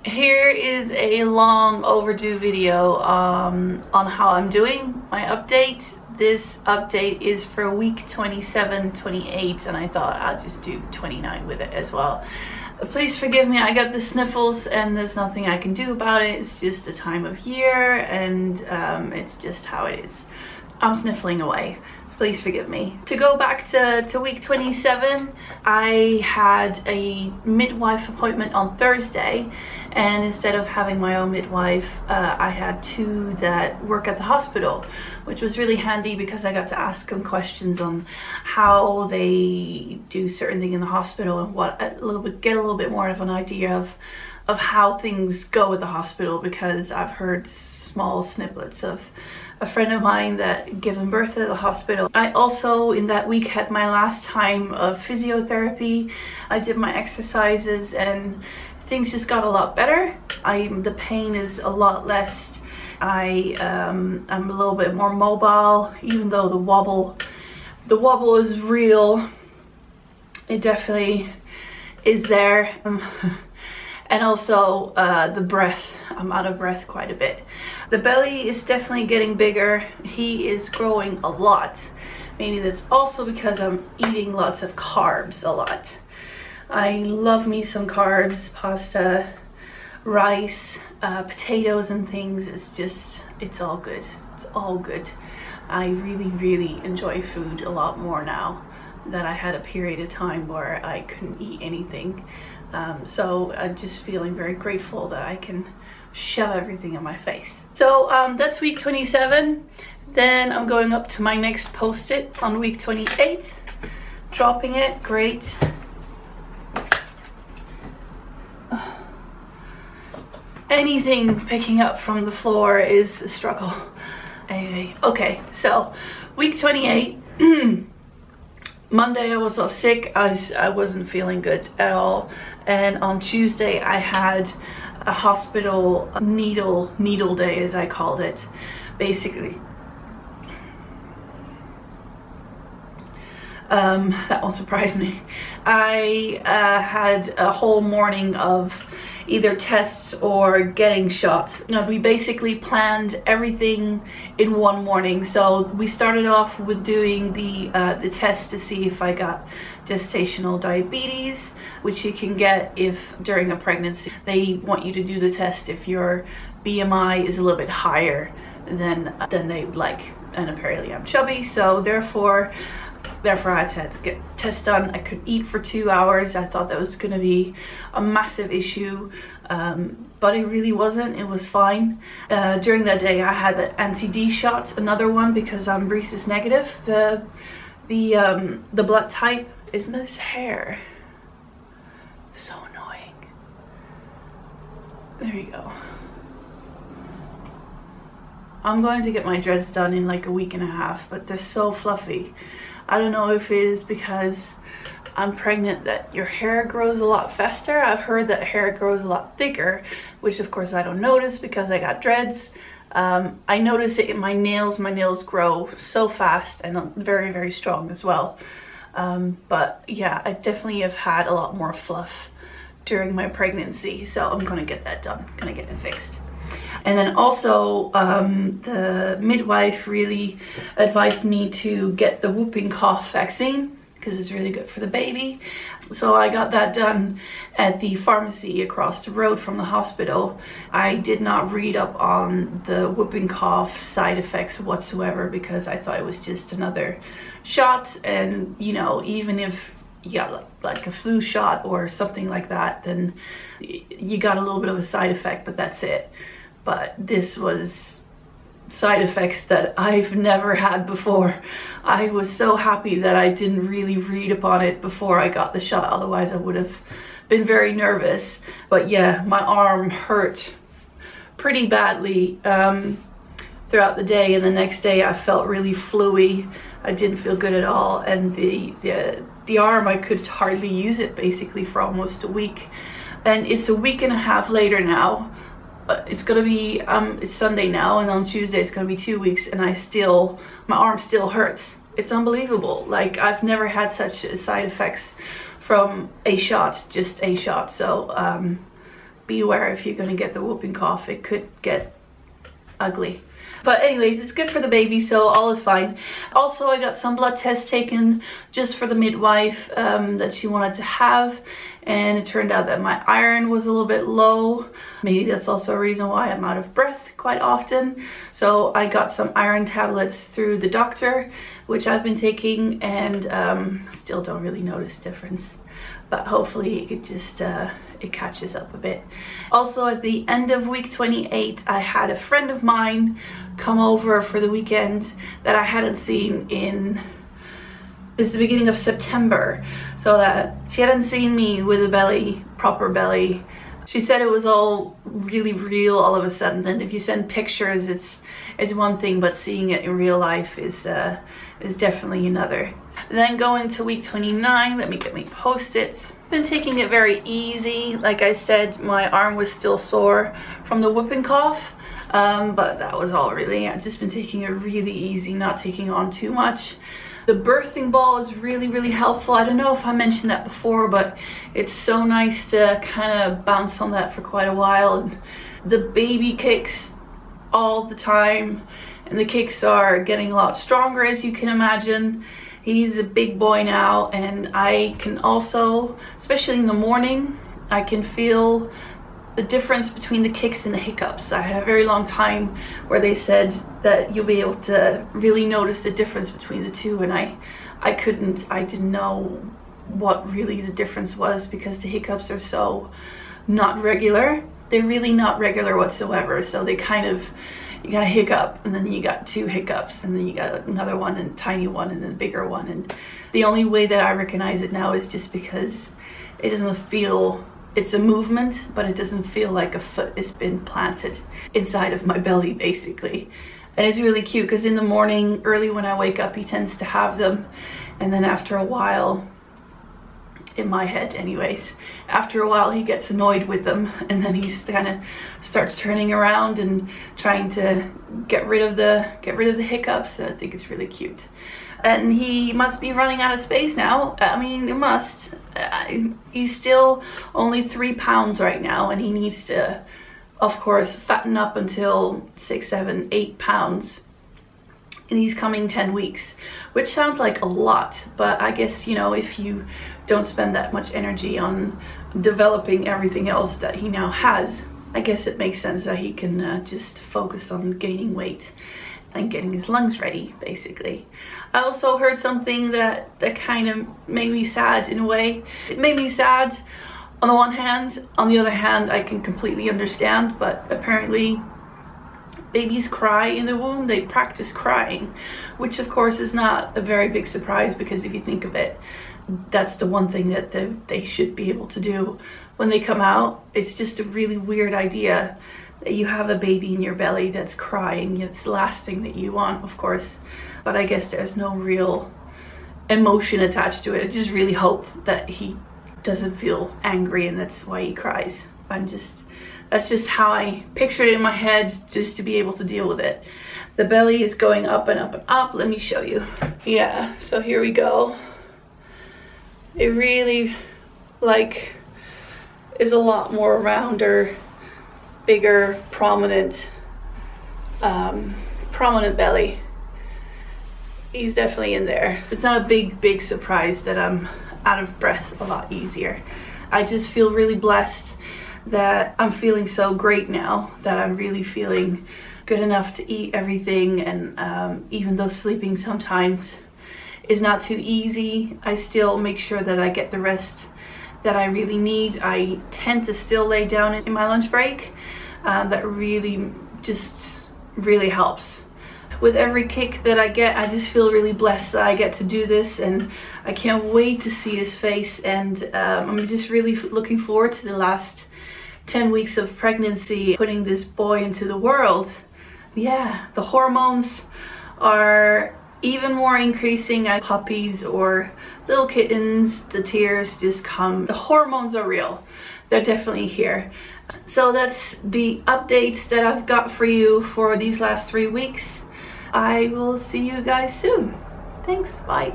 Here is a long overdue video on how I'm doing, my update. This update is for week 27, 28, and I thought I'd just do 29 with it as well. Please forgive me, I got the sniffles and there's nothing I can do about it. It's just the time of year and it's just how it is. I'm sniffling away. Please forgive me. To go back to week 27, I had a midwife appointment on Thursday, and instead of having my own midwife, I had two that work at the hospital, which was really handy because I got to ask them questions on how they do certain things in the hospital and get a little bit more of an idea of how things go at the hospital, because I've heard small snippets of a friend of mine that given birth at the hospital. I also in that week had my last time of physiotherapy. I did my exercises and things just got a lot better. The pain is a lot less. I'm a little bit more mobile, even though the wobble is real. It definitely is there. And also the breath, I'm out of breath quite a bit. The belly is definitely getting bigger. He is growing a lot. Maybe that's also because I'm eating lots of carbs a lot. I love me some carbs, pasta, rice, potatoes and things. It's all good. It's all good. I really enjoy food a lot more now that I had a period of time where I couldn't eat anything. So I'm just feeling very grateful that I can shove everything in my face. So that's week 27. Then I'm going up to my next post-it on week 28, dropping it. Great. Anything picking up from the floor is a struggle. Anyway, okay, so week 28. Monday I was off sick. I wasn't feeling good at all, and on Tuesday I had a hospital needle day, as I called it. Basically that won't surprise me. I had a whole morning of either tests or getting shots. We basically planned everything in one morning. So we started off with doing the test to see if I got gestational diabetes, which you can get if during a pregnancy. They want you to do the test if your BMI is a little bit higher than they would like, and apparently I'm chubby, so therefore I had to get tests done. I couldn't eat for 2 hours. I thought that was going to be a massive issue, but it really wasn't. It was fine. During that day I had the anti-D shot, another one, because I'm rhesus negative. The blood type. Isn't this hair so annoying? There you go. I'm going to get my dreads done in like a week and a half, but they're so fluffy. I don't know if it is because I'm pregnant that your hair grows a lot faster. I've heard that hair grows a lot thicker, which of course I don't notice because I got dreads. I notice it in my nails. My nails grow so fast and very strong as well. But yeah, I definitely have had a lot more fluff during my pregnancy, so I'm gonna get that done. Gonna get it fixed. And then also the midwife really advised me to get the whooping cough vaccine because it's really good for the baby. So I got that done at the pharmacy across the road from the hospital. I did not read up on the whooping cough side effects whatsoever because I thought it was just another shot, and you know, even if you got like a flu shot or something like that, then you got a little bit of a side effect, but that's it. But this was side effects that I've never had before. I was so happy that I didn't really read upon it before I got the shot, otherwise I would have been very nervous. But yeah, my arm hurt pretty badly throughout the day, and the next day I felt really fluey. I didn't feel good at all, and the arm, I could hardly use it basically for almost a week. And it's a week and a half later now. It's gonna be it's Sunday now, and on Tuesday it's gonna be 2 weeks, and my arm still hurts. It's unbelievable. Like, I've never had such side effects from a shot, just a shot. So be aware if you're going to get the whooping cough. It could get ugly. But anyways, it's good for the baby, so all is fine. Also, I got some blood tests taken just for the midwife that she wanted to have, and it turned out that my iron was a little bit low. Maybe that's also a reason why I'm out of breath quite often. So I got some iron tablets through the doctor, which I've been taking, and still don't really notice a difference. But hopefully it just it catches up a bit. Also, at the end of week 28, I had a friend of mine come over for the weekend that I hadn't seen in, this is the beginning of September, so that she hadn't seen me with a belly, proper belly. She said it was all really real all of a sudden, and if you send pictures it's one thing, but seeing it in real life is definitely another. Then going to week 29, let me get me post-its. Been taking it very easy. Like I said, my arm was still sore from the whooping cough, but that was all really. I've just been taking it really easy, not taking on too much. The birthing ball is really helpful. I don't know if I mentioned that before, but it's so nice to kind of bounce on that for quite a while. And the baby kicks all the time, and the kicks are getting a lot stronger, as you can imagine. He's a big boy now, and I can also, especially in the morning, I can feel the difference between the kicks and the hiccups. I had a very long time where they said that you'll be able to really notice the difference between the two, and I didn't know what really the difference was, because the hiccups are so not regular. They're really not regular whatsoever, so they kind of, you got a hiccup, and then you got two hiccups, and then you got another one, and a tiny one, and then a bigger one. And the only way that I recognize it now is just because it doesn't feel, it's a movement, but it doesn't feel like a foot has been planted inside of my belly, basically. And it's really cute, because in the morning, early when I wake up, he tends to have them, and then after a while, in my head anyways, after a while he gets annoyed with them, and then he kind of starts turning around and trying to get rid of the hiccups. I think it's really cute. And he must be running out of space now. I mean, it must. He's still only 3 pounds right now, and he needs to, of course, fatten up until 6, 7, 8 pounds in these coming 10 weeks, which sounds like a lot, but I guess, you know, if you don't spend that much energy on developing everything else that he now has, I guess it makes sense that he can just focus on gaining weight and getting his lungs ready, basically. I also heard something that kind of made me sad in a way. It made me sad on the one hand. On the other hand, I can completely understand, but apparently babies cry in the womb. They practice crying, which of course is not a very big surprise, because if you think of it, that's the one thing that they should be able to do when they come out. It's just a really weird idea that you have a baby in your belly that's crying. It's the last thing that you want, of course, but I guess there's no real emotion attached to it. I just really hope that he doesn't feel angry and that's why he cries. That's just how I pictured it in my head, just to be able to deal with it. The belly is going up and up and up. Let me show you. Yeah, so here we go. It really, like, is a lot more rounder, bigger, prominent belly. He's definitely in there. It's not a big surprise that I'm out of breath a lot easier. I just feel really blessed that I'm feeling so great now, that I'm really feeling good enough to eat everything, and even though sleeping sometimes is not too easy, I still make sure that I get the rest that I really need. I tend to still lay down in my lunch break. That really helps. With every kick that I get, I just feel really blessed that I get to do this, and I can't wait to see his face. And I'm just really looking forward to the last 10 weeks of pregnancy, putting this boy into the world. Yeah, the hormones are even more increasing. Puppies or little kittens, the tears just come. The hormones are real. They're definitely here. So that's the updates that I've got for you for these last 3 weeks. I will see you guys soon. Thanks, bye.